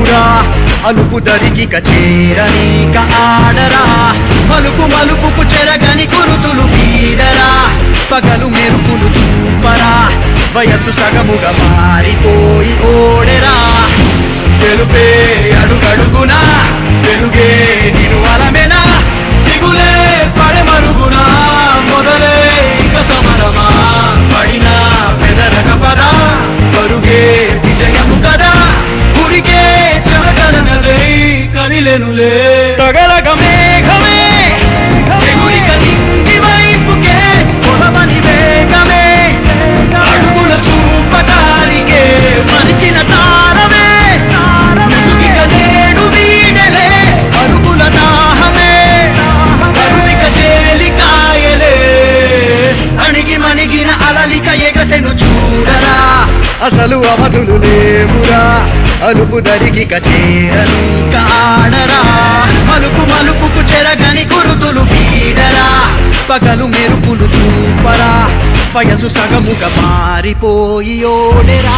లేవురా అలుపు దరిగిక చేరనీక ఆడరా మలుపు మలుపుకు చెరగని గురుతులు వీడరా పగలు మెరుపులు చూపరా వయస్సు సగముగా మారిపోయి ఓడెరా తెలుపే అడుగడుగునా వెలుగే నిను అలమెనా దిగులే పడమరుగునా మొదలే ఇక సమరమా పడినా పెదరక పదా పరుగే విజయము కదా ఉరికే చెమటనదే కదిలెనులే తగలగ మేఘమే ఎగురిక నింగి వైపుకే కొలవని వేగమే అడుగుల చూపటానికే మరిచిన తారమే ముసుగిక నేడు వీడలే అరుగుల దాహమే కరువిక తేలికాయలే అణిగి మణిగిన అలలిక ఎగసెను చూడరా అసలు అవధులు లేవురా అలుపు దరిగిక చేరను కాడరా మలుపు మలుపుకు చెరగని గురుతులు వీడరా పగలు మెరుపులు చూపరా వయసు సగముగా మారిపోయి ఓడెరా